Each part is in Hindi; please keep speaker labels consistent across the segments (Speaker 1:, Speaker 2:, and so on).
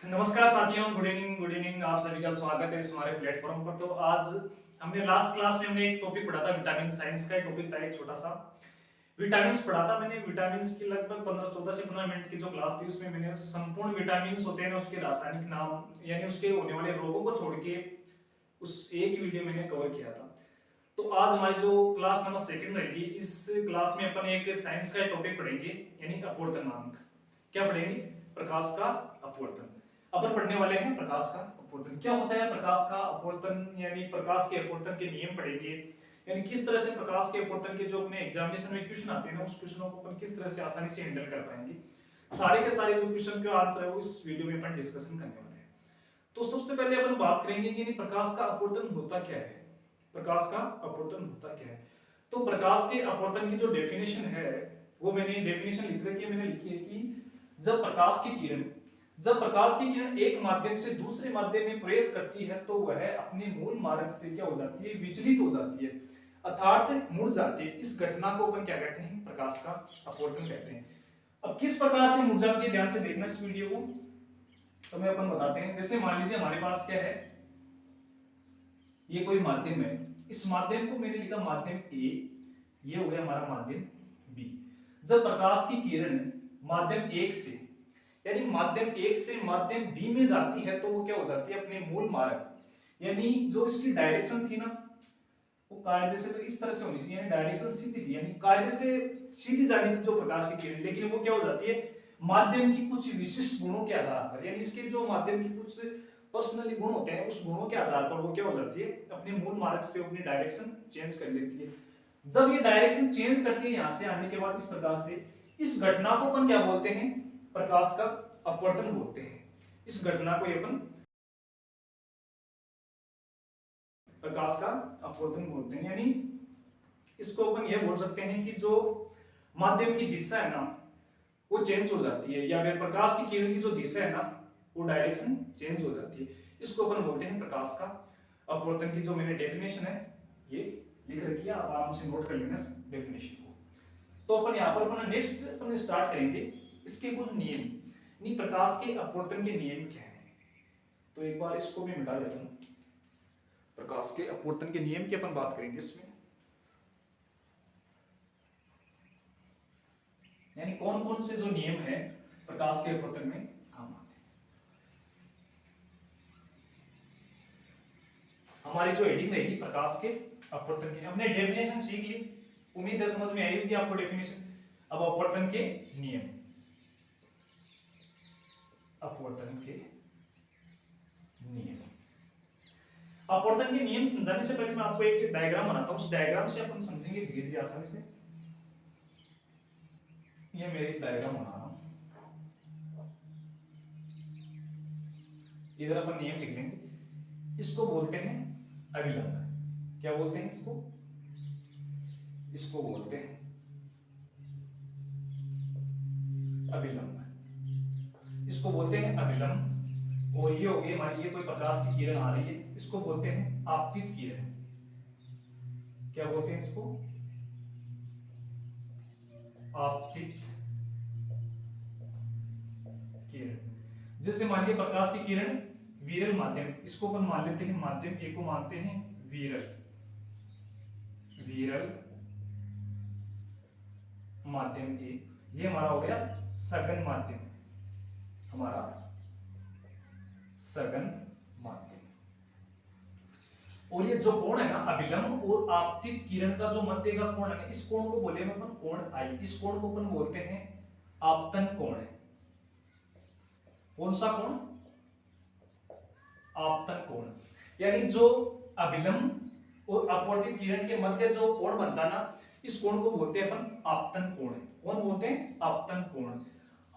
Speaker 1: नमस्कार साथियों, गुड इवनिंग। आप सभी का स्वागत है इस हमारे प्लेटफॉर्म पर। तो आज हमने लास्ट क्लास में हमने एक टॉपिक पढ़ा था, विटामिन साइंस का टॉपिक था, एक छोटा सा विटामिन्स पढ़ा था मैंने। विटामिन्स की लगभग 14 से 15 मिनट की जो क्लास थी उसमें मैंने संपूर्ण विटामिन्स होते हैं उसके रासायनिक नाम यानी उसके होने वाले रोगों को छोड़ के उस एक वीडियो मैंने कवर किया था। तो आज हमारी जो क्लास नंबर सेकंड रहेगी, इस क्लास में अपन एक साइंस का टॉपिक पढ़ेंगे यानी अपवर्तन नामक। क्या पढ़ेंगे? प्रकाश का अपवर्तन। अपन पढ़ने वाले हैं प्रकाश का अपवर्तन। क्या होता है प्रकाश का अपवर्तन, यानी प्रकाश के अपवर्तन के नियम पढ़ेंगे, यानी किस तरह से प्रकाश के अपवर्तन के जो अपने एग्जामिनेशन में क्वेश्चन आते हैं ना, उस क्वेश्चनों को अपन किस तरह से आसानी से हैंडल कर पाएंगे। सारे के सारे जो क्वेश्चन के आंसर है वो इस वीडियो में अपन डिस्कशन करने वाले हैं। तो सबसे पहले अपन बात करेंगे कि प्रकाश का अपवर्तन होता क्या है। प्रकाश का अपवर्तन होता क्या है? तो प्रकाश के अपवर्तन की जो डेफिनेशन है वो मैंने डेफिनेशन लिख रखी है, मैंने लिखी है कि जब प्रकाश की किरण एक माध्यम से दूसरे माध्यम में प्रवेश करती है तो वह अपने मूल मार्ग से क्या हो जाती है? विचलित हो जाती है, अर्थात मुड़ जाती है। इस घटना को अपन क्या कहते हैं? प्रकाश का अपवर्तन कहते हैं। अब किस प्रकार से मुड़ जाती है, ध्यान से देखना इस वीडियो को। तो मैं अपन बताते हैं। जैसे मान लीजिए हमारे पास क्या है, ये कोई माध्यम है। इस माध्यम को मैंने लिखा माध्यम ए, ये हो गया हमारा माध्यम बी। जब प्रकाश की किरण माध्यम एक से यानी माध्यम एक से माध्यम बी में जाती है तो वो क्या हो जाती है? अपने मूल मार्ग यानी जो इसकी डायरेक्शन थी ना, वो कायदे से तो इस तरह से होनी चाहिए, यानी डायरेक्शन सीधी थी, यानी कायदे से सीधी जानी थी जो प्रकाश की किरण, लेकिन वो क्या हो जाती है? माध्यम की कुछ विशिष्ट गुणों के आधार पर, यानी इसके जो माध्यम की कुछ पर्सनली गुण होते हैं, उस गुणों के आधार पर वो क्या हो जाती है? अपने मूल मार्ग से अपनी डायरेक्शन चेंज कर लेती है। जब ये डायरेक्शन चेंज करती है यहां से आने के बाद इस प्रकार से, इस घटना को अपन क्या बोलते हैं? प्रकाश का अपवर्तन बोलते हैं। इस घटना को अपन प्रकाश का अपवर्तन बोलते हैं। यानी इसको अपन ये बोल सकते हैं कि जो माध्यम की दिशा है ना वो चेंज हो जाती है, या फिर प्रकाश की किरण की जो दिशा है ना वो डायरेक्शन चेंज हो जाती है। इसको अपन बोलते हैं प्रकाश का अपवर्तन की जो मैंने डेफिनेशन है ये लिख रखी है, आप आराम से नोट कर लेना डेफिनेशन को। तो अपन यहाँ पर अपन नेक्स्ट अपन स्टार्ट करेंगे इसके कुछ नियम, नहीं प्रकाश के अपवर्तन के नियम क्या है। तो एक बार इसको भी मिटा देता हूं। प्रकाश के अपवर्तन के नियम की अपन बात करेंगे इसमें, यानी कौन कौन से जो नियम है प्रकाश के अपवर्तन में काम आते हैं। हमारी जो हेडिंग रहेगी प्रकाश के अपवर्तन की, हमने डेफिनेशन सीख ली, उम्मीद है समझ में आई होगी आपको डेफिनेशन। अब अपवर्तन के नियम, अपवर्तन के नियम। अपवर्तन के नियम समझाने से पहले मैं आपको एक डायग्राम बनाता हूं, उस डायग्राम से अपन समझेंगे धीरे धीरे आसानी से। ये मैं एक डायग्राम बना रहा हूं, इधर अपन नियम लिख लेंगे। इसको बोलते हैं अभिलंब। क्या बोलते हैं इसको? इसको बोलते हैं अभिलंब। इसको बोलते हैं अभिलंब। और ये हो गई मान लीजिए कोई प्रकाश की किरण आ रही है, इसको बोलते हैं आपतित किरण। क्या बोलते हैं इसको? आपतित किरण। जैसे मान लीजिए प्रकाश की किरण विरल माध्यम, इसको अपन मान लेते हैं माध्यम ए को मानते हैं विरल, विरल माध्यम ए। ये हमारा हो गया सघन माध्यम, हमारा सघन माध्यम। और ये जो कोण है ना अभिलंब और आपतित किरण का जो मध्य का कोण है, इस कोण को बोले अपन कोण आई। इस कोण को अपन बोलते हैं आपतन कोण। कौन सा कोण? आपतन कोण। यानी जो अभिलंब और अपवर्तित किरण के मध्य जो कोण बनता ना, इस कोण को बोलते हैं अपन आपतन कोण। कौन बोलते हैं? आपतन कोण।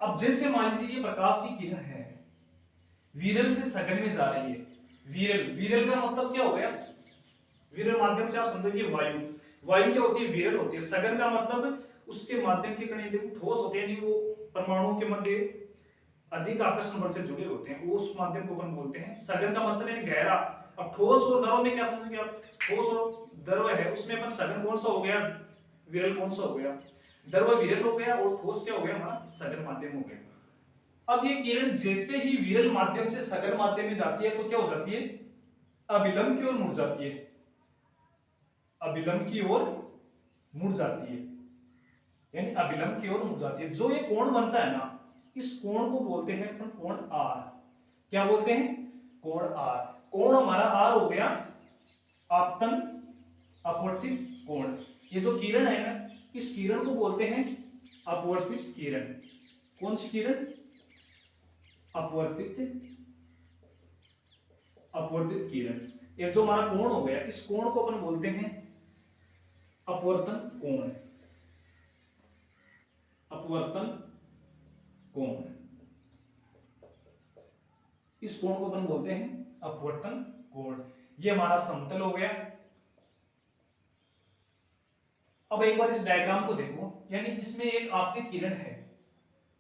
Speaker 1: अब जैसे मान लीजिए ये प्रकाश की किरण है, विरल से सघन में जा रही है। विरल, विरल का मतलब क्या हो गया? विरल माध्यम से आप समझोगे वायु। वायु क्या होती है? विरल होती है। सघन का मतलब उसके माध्यम के कण यदि ठोस होते हैं, वो परमाणुओं के मध्य अधिक आकर्षण बल से जुड़े होते हैं, उस माध्यम को अपन बोलते हैं सघन का मतलब यानी गहरा। अब ठोस और द्रव में क्या समझोगे आप? ठोस और द्रव है उसमें अपन सघन कौन सा हो गया? विरल कौन सा हो गया? द्रव विरल हो गया और ठोस क्या हो गया? हमारा सघन माध्यम हो गया। अब ये किरण जैसे ही विरल माध्यम से सघन माध्यम में जाती है तो क्या हो जाती है, अभिलंब की ओर मुड़ जाती है, अभिलंब की ओर मुड़ जाती है, यानी अभिलंब की ओर मुड़ जाती है। जो ये कोण बनता है ना, इस कोण को बोलते हैं अपन कोण आर। क्या बोलते हैं, कोण आर। कोण हमारा आर हो गया आपतन अपवर्तित कोण। ये जो किरण है ना, इस किरण को बोलते हैं अपवर्तित किरण। कौन सी किरण, अपवर्तित किरण। ये जो हमारा कोण हो गया, इस कोण को अपन बोलते हैं अपवर्तन कोण, अपवर्तन कोण। इस कोण को अपन बोलते हैं अपवर्तन कोण। ये हमारा समतल हो गया। अब एक बार इस डायग्राम को देखो, यानी इसमें एक आपतित किरण है।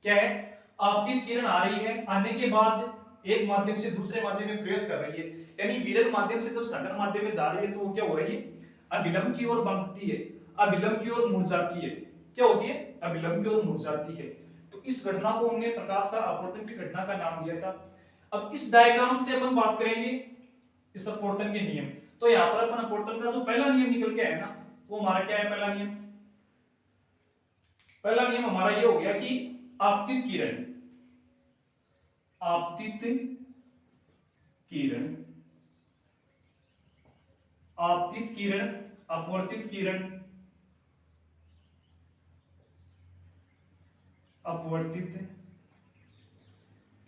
Speaker 1: क्या है, आपतित किरण आ रही है, आने के बाद एक माध्यम से दूसरे माध्यम में प्रवेश कर रही है, यानी विरल माध्यम से जब सघन माध्यम में जा रही है तो वो क्या हो रही है, अभिलंब की ओर बढ़ती है, अभिलंब की ओर मुड़ जाती है। क्या होती है, अभिलंब की ओर मुड़ जाती है। तो इस घटना को हमने प्रकाश का अपवर्तन की घटना का नाम दिया था। अब इस डायग्राम से अपन बात करेंगे इस अपवर्तन के नियम। तो यहाँ पर अपन अपवर्तन का जो पहला नियम निकल के आया ना, वो हमारा क्या है, पहला नियम। पहला नियम हमारा ये हो गया कि आपतित किरण, आपतित किरण, आपतित किरण, अपवर्तित किरण, अपवर्तित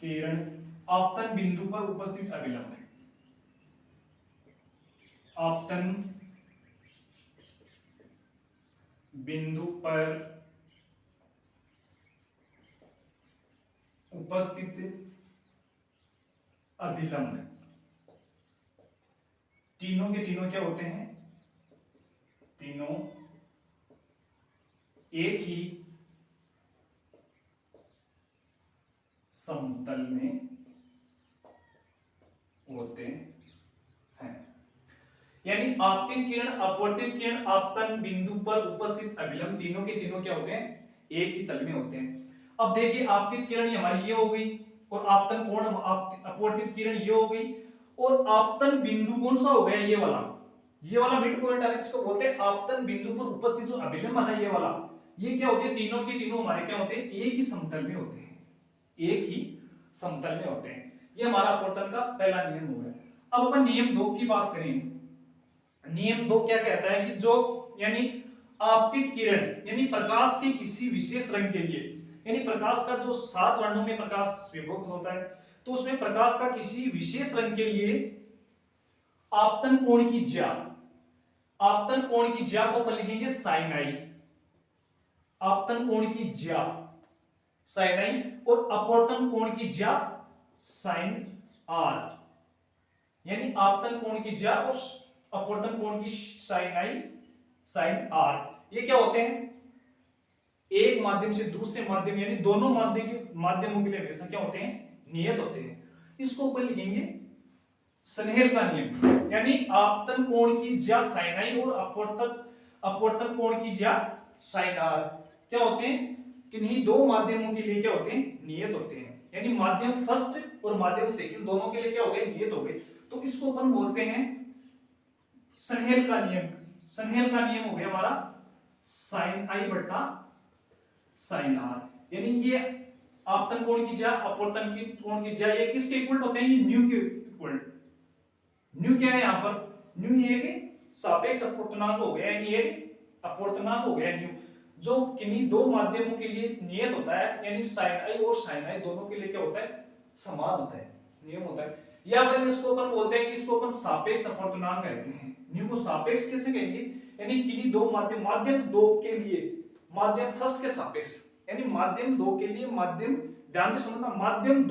Speaker 1: किरण आपतन बिंदु पर उपस्थित अभिलंब है। आपतन बिंदु पर उपस्थित अभिलंब। तीनों के तीनों क्या होते हैं, तीनों एक ही समतल में होते हैं। यानी आपतित किरण, अपवर्तित किरण, आपतन बिंदु पर उपस्थित अभिलंब, तीनों के तीनों क्या होते हैं, एक ही तल में होते हैं। अब देखिए, आपतित किरण हमारी ये हो गई, और आपतन कोण, अपवर्तित किरण ये हो गई, और आपतन बिंदु कौन सा हो गया, ये वाला मिड पॉइंट है, इसको बोलते हैं आपतन बिंदु पर उपस्थित जो अभिलंब है, ये वाला, ये क्या होते हैं, तीनों के तीनों हमारे क्या होते हैं, एक ही समतल में होते हैं, एक ही समतल में होते हैं। ये हमारा अपवर्तन का पहला नियम हो गया। अब अपन नियम 2 की बात करें। नियम 2 क्या कहता है कि जो, यानी आपतित किरण, यानी प्रकाश के किसी विशेष रंग के लिए, यानी प्रकाश का जो 7 वर्णों में प्रकाश विभक्त होता है, तो उसमें प्रकाश का किसी विशेष रंग के लिए आपतन कोण की ज्या, आपतन कोण की ज्या को अपन लिखेंगे साइन आई, आपतन कोण की ज्या साइन आई, और अपवर्तन कोण की ज्या साइन आर, यानी आपतन कोण की ज्या और अपवर्तन कोण की साइन आई साइन आर, ये क्या होते हैं, एक माध्यम से दूसरे माध्यम, यानी दोनों माध्यमों के लिए हमेशा क्या होते हैं, नियत होते हैं। इसको अपन लिखेंगे स्नेल का नियम, यानी आपतन कोण की ज्या साइन आई और अपवर्तन कोण की ज्या साइन आर क्या होते हैं, किन्हीं दो माध्यमों के लिए क्या होते हैं, नियत होते हैं। यानी माध्यम फर्स्ट और माध्यम सेकंड दोनों के लिए क्या हो गए, नियत हो गए। तो इसको अपन बोलते हैं स्नेल का नियम। स्नेल का नियम हो गया हमारा साइन आई बटा साइन आर, यानी ये आपतन कोण की ज्या, अपवर्तन की कोण की ज्या, ये किसके इक्वल होते हैं, ये न्यू के इक्वल। न्यू क्या है यहाँ पर, न्यू ये कि सापेक्ष अपवर्तनांक हो गया, यानी ये अपवर्तनांक हो गया न्यू, जो किन्हीं दो माध्यमों के लिए नियत होता है, यानी साइन आई और साइन आई दोनों के लिए क्या होता है, समान होता है, नियम होता है। या फिर इसको अपन बोलते हैं कि इसको अपन सापेक्ष अपवर्तनांक कहते हैं। न्यू को सापेक्ष कैसे कहेंगे, यानी किन्हीं दो माध्यम दो के लिए माध्यम फर्स्ट के सापेक्ष, यानी माध्यम दो के लिए माध्यम, ध्यान से समझना, माध्यम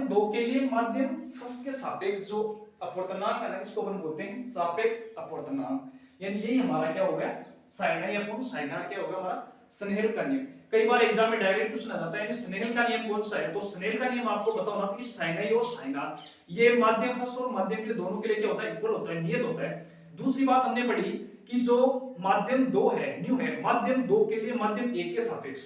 Speaker 1: दो के लिए माध्यम फर्स्ट के सापेक्ष जो अपवर्तनांक है ना, इसको अपन बोलते हैं सापेक्ष अपवर्तनांक। यानी यही हमारा क्या हो गया, sine i upon sine r क्या होगा, हमारा स्नेल का नियम। कई बार एग्जाम में डायरेक्ट पूछना जाता है कि स्नेल का नियम कौन सा है, तो स्नेल का नियम आपको पता होना चाहिए, साइन आई और साइन आर ये माध्यम फर्स्ट और माध्यम के लिए दोनों के लिए क्या होता है, इक्वल होता है, नियत होता है। दूसरी बात हमने पढ़ी कि जो माध्यम दो है, न्यू है, माध्यम दो के लिए माध्यम एक के सापेक्ष,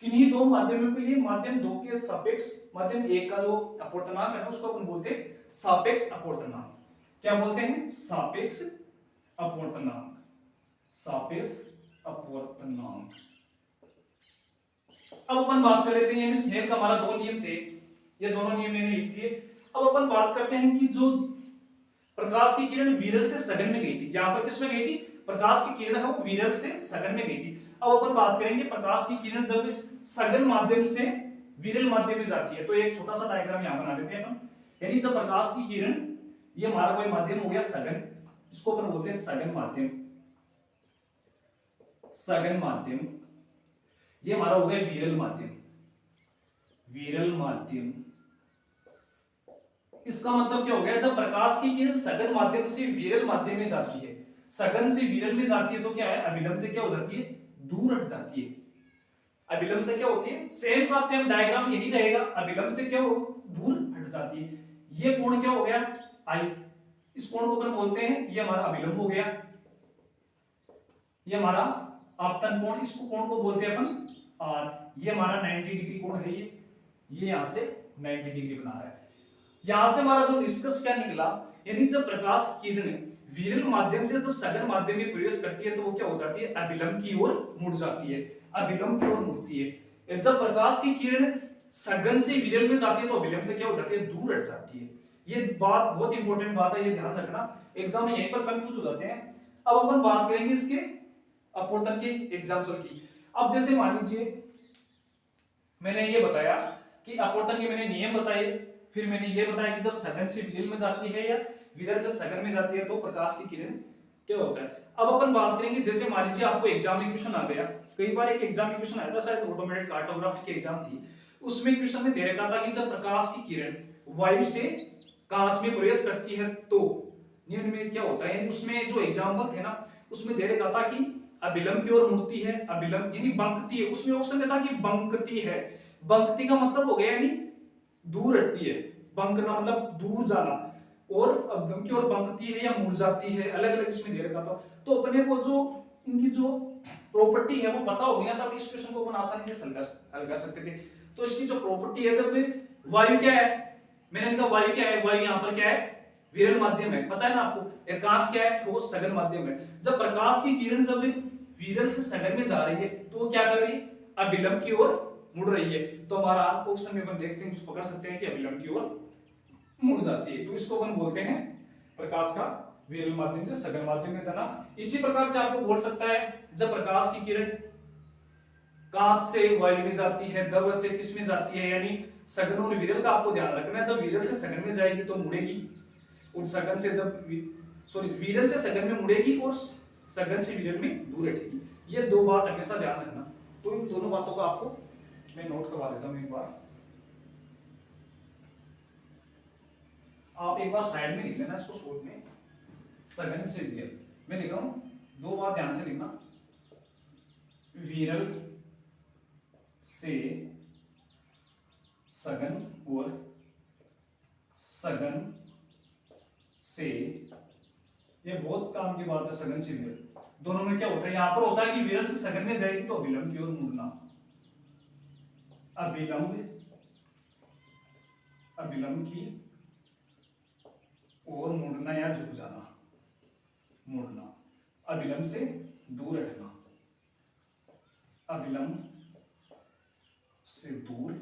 Speaker 1: किन्हीं दो माध्यमों के लिए माध्यम दो के सापेक्ष माध्यम एक का जो अपवर्तनांक है ना उसको अपन बोलते हैं सापेक्ष अपवर्तनांक। क्या बोलते हैं? सापेक्ष अपवर्तनांक। सापेक्ष अपवर्तनांक। अब अपन बात कर लेते हैं, यानी स्नेल का हमारा दो नियम थे, ये दोनों नियम मैंने लिख दिए। अब अपन बात करते हैं कि जो प्रकाश की किरण विरल से सघन में गई थी, यहां पर किस में गई थी? प्रकाश की किरण है वो विरल से सघन में गई थी। अब अपन बात करेंगे प्रकाश की किरण जब सघन माध्यम से विरल माध्यम में जाती है, तो एक छोटा सा डायग्राम यहां बना लेते हैं अपन। यानी जब प्रकाश की किरण, ये हमारा कोई माध्यम हो गया सघन, इसको अपन बोलते हैं सघन माध्यम। सघन माध्यम, ये हमारा हो गया विरल माध्यम। विरल माध्यम, इसका मतलब क्या हो गया? जब प्रकाश की किरण सघन माध्यम से विरल माध्यम में जाती है, सघन से विरल में जाती है, तो क्या है? अभिलंब से क्या हो जाती है? दूर हट जाती है। अभिलंब से क्या होती है? सेम का सेम डायग्राम यही रहेगा। अभिलंब से क्या हो? दूर हट जाती है। ये कोण क्या हो गया? आई। इस कोण को अपन बोलते हैं, ये हमारा अभिलंब हो गया, ये हमारा आपतन कोण, इसको कोण को बोलते हैं अपन आर। ये हमारा 90 डिग्री कोण है, ये यहां से 90 डिग्री बना रहा है। यहां से हमारा जो निष्कर्ष क्या निकला, यानी जब प्रकाश की किरण विरल माध्यम से जब सघन माध्यम में प्रवेश करती है, तो वो क्या हो जाती है? अभिलंब की ओर मुड़ जाती है। अभिलंब की ओर मुड़ती है। जब प्रकाश की किरण सघन से विरल में जाती है, तो अभिलंब से क्या हो जाती है? दूर हट जाती है। ये बात बहुत इंपॉर्टेंट बात है, ये ध्यान रखना, एग्जाम में यहीं पर कंफ्यूज हो जाते हैं। अब अपन बात करेंगे इसके अपवर्तन के एग्जाम्पल की। अब जैसे मान लीजिए मैंने ये बताया कि अपवर्तन के मैंने नियम बताए, फिर मैंने ये बताया कि जब सघन से विरल में जाती है या विरल से सघन में जाती है, तो प्रकाश की किरण क्या होता है। अब अपन बात करेंगे, जैसे मान लीजिए आपको एग्जाम में क्वेश्चन आ गया, कई बार एक एग्जाम में क्वेश्चन आया था, शायद ऑटोमेटेड कार्टोग्राफी की एग्जाम थी, उसमें क्वेश्चन में दे रखा था कि जब प्रकाश की किरण वायु से कांच में प्रवेश करती है, तो निम्न में क्या होता है। उसमें जो एग्जाम्पल थे ना, उसमें दे रखा था कि अभिलंब की ओर मुड़ती है, अभिलंब यानी बंकती है, उसमें ऑप्शन में था कि बंकती है। बंकती का मतलब हो गया यानी दूर हटती है, बंकना मतलब दूर जाना, और अभिलंब की ओर बंकती है या मुड़ जाती है, अलग अलग इसमें दे रखा था। तो अपने को जो इनकी जो प्रॉपर्टी है वो पता होगी ना, तब इस क्वेश्चन को अपन आसानी से हल कर सकते थे। तो इसकी जो प्रॉपर्टी है, जब वायु क्या है, मैंने लिखा वायु क्या है, वायु यहाँ पर क्या है? विरल माध्यम है, पता है ना आपको। कांच क्या है? ठोस सघन माध्यम है। जब प्रकाश की किरण जब विरल से सघन में जा रही है, तो वो क्या कर रही है? अभिलंब की ओर मुड़ रही है। तो हमारा ऑप्शन में अपन देख सकते हैं, पकड़ सकते हैं कि अभिलंब की ओर मुड़ जाती है, तो इसको अपन बोलते हैं प्रकाश का विरल माध्यम से सघन माध्यम में जाना। इसी प्रकार से आपको बोल सकता है, जब प्रकाश की किरण कांच से वायु में जाती है, द्रव से किस में जाती है, यानी सघन और विरल का आपको ध्यान रखना है। जब विरल से सघन में जाएगी तो मुड़ेगी, और सघन से जब विरल से सघन में मुड़ेगी और सघन से विरल में दूर हटेगी। ये दो बात हमेशा ध्यान रखना। तो इन दोनों बातों को आपको मैं नोट करवा देता हूं एक बार, आप एक बार साइड में लिख लेना इसको शॉर्ट में। सघन से विरल मैं लिख रहा हूं, दो बात ध्यान से लिखना, विरल से सघन और सघन से, ये बहुत काम की बात है। सघन से विरल दोनों में क्या होता है, यहां पर होता है कि विरल से सघन में जाएगी तो अभिलंब की ओर मुड़ना, अभिलंब की ओर मुड़ना या झुक जाना, मुड़ना, अभिलंब से दूर हटना, अभिलंब से दूर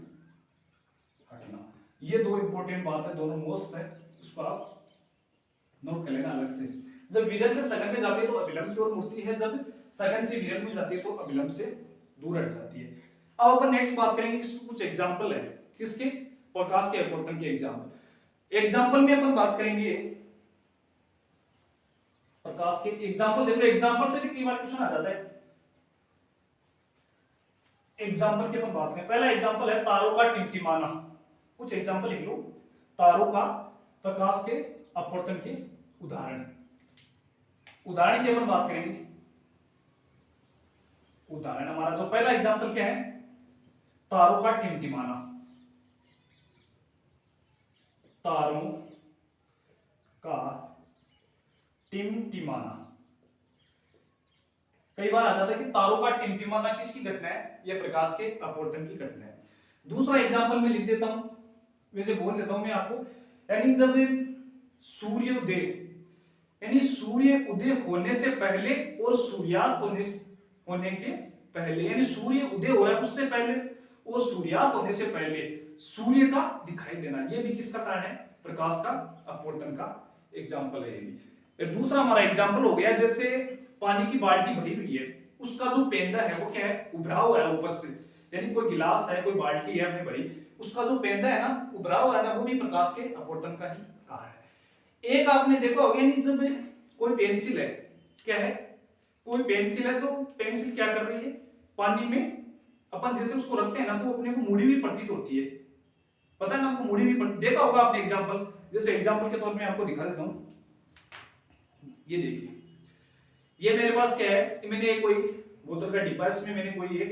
Speaker 1: हटना। ये दो इंपॉर्टेंट बात है, दोनों मोस्ट है, उसको आप नोट कर लेना अलग से। जब विरल से सघन में जाती है तो अभिलंब की ओर मुड़ती है, जब सघन से विरल में जाती है तो अभिलंब से दूर हट जाती है। अब अपन नेक्स्ट बात करेंगे, इसमें कुछ एग्जांपल है किसके? प्रकाश के अपवर्तन के एग्जांपल। एग्जांपल में अपन बात करेंगे प्रकाश के एग्जांपल। देखो एग्जांपल से भी कई बार क्वेश्चन आ जाता है। एग्जांपल की अपन बात करें, पहला एग्जांपल है तारों का टिमटिमाना। कुछ एग्जांपल लिख लो, तारों का प्रकाश के अपवर्तन के उदाहरण। उदाहरण की अपन बात करेंगे। उदाहरण हमारा जो पहला एग्जांपल क्या है? तारों का टिमटिमाना। तारों का टिमटिमाना। कई बार आ जाता है कि तारों का टिमटिमाना किसकी घटना है, यह प्रकाश के अपवर्तन की घटना है। दूसरा एग्जांपल मैं लिख देता हूं, वैसे बोल देता हूं मैं आपको, यानी जब सूर्योदय, यानी सूर्य उदय होने से पहले और सूर्यास्त होने के पहले, यानी सूर्य उदय हो रहा है उससे पहले और सूर्यास्त होने से पहले सूर्य का दिखाई देना, यह भी किसका कारण है, प्रकाश का अपवर्तन का एग्जाम्पल है ये भी। फिर दूसरा हमारा एग्जाम्पल हो गया, जैसे पानी की बाल्टी भरी हुई है, उसका जो पेंदा है वो क्या है, उभरा हुआ है ऊपर से, यानी कोई गिलास है, कोई बाल्टी है अपने भरी, उसका जो पेंदा है ना, उभरा हुआ है ना, वो भी प्रकाश के अपवर्तन का ही कारण है। एक आपने देखा होगा, यानी जब कोई पेंसिल है, क्या है, कोई पेंसिल है, जो पेंसिल क्या कर रही है, पानी में अपन जैसे उसको रखते हैं ना, तो अपने को मुड़ी हुई प्रतीत होती है, पता है ना आपको, मुड़ी हुई देखा होगा आपने एग्जाम्पल, जैसे एग्जाम्पल के तौर पे आपको दिखा देता हूं, ये देखिए, ये मेरे पास क्या है, मैंने कोई बोतल का डिब्बा, इसमें मैंने कोई एक,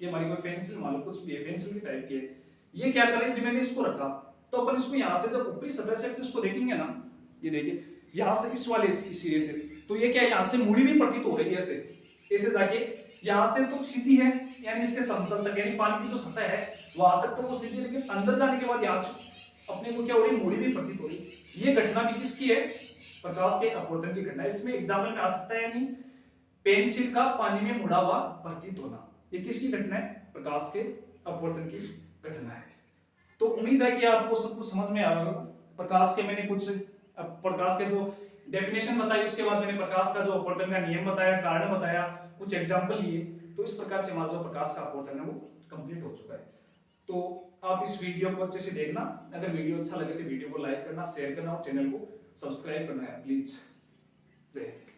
Speaker 1: ये हमारी कोई पेंसिल मान लो, कुछ भी है, पेंसिल की टाइप की है, ये क्या करें, जब मैंने इसको रखा तो अपन इसको यहां से जब ऊपरी सतह से इसको देखेंगे ना, ये देखिए यहां से इस वाले सिरे से, तो ये क्या है, यहां से मुड़ी भी प्रतीत हो रही है, ऐसे जाके यहां से तो सीधी है, यानी इसके समतल तक, यानी पानी की जो सतह है वहां तक तो वो सीधी है, लेकिन अंदर जाने के बाद यहां से अपने को क्या हो रही है, मुड़ी भी प्रतीत हो रही है। ये घटना भी किसकी है, प्रकाश के अपवर्तन की घटना। इसमें एग्जाम्पल में आ सकता है, यानी पेंसिल का पानी में मुड़ा हुआ प्रतीत होना, ये किसकी घटना है, प्रकाश के अपवर्तन की घटना है। तो उम्मीद है कि आपको सब कुछ समझ में आ रहा होगा। प्रकाश के मैंने कुछ प्रकाश के जो डेफिनेशन बताई, उसके बाद मैंने प्रकाश का जो अपवर्तन का नियम बताया, कारण बताया, कुछ एग्जाम्पल लिए, तो इस प्रकार से हमारा जो प्रकाश का अपवर्तन है वो कंप्लीट हो चुका है। तो आप इस वीडियो को अच्छे से देखना, अगर वीडियो अच्छा लगे तो वीडियो को लाइक करना, शेयर करना और चैनल को सब्सक्राइब करना है प्लीज। जय हिंद।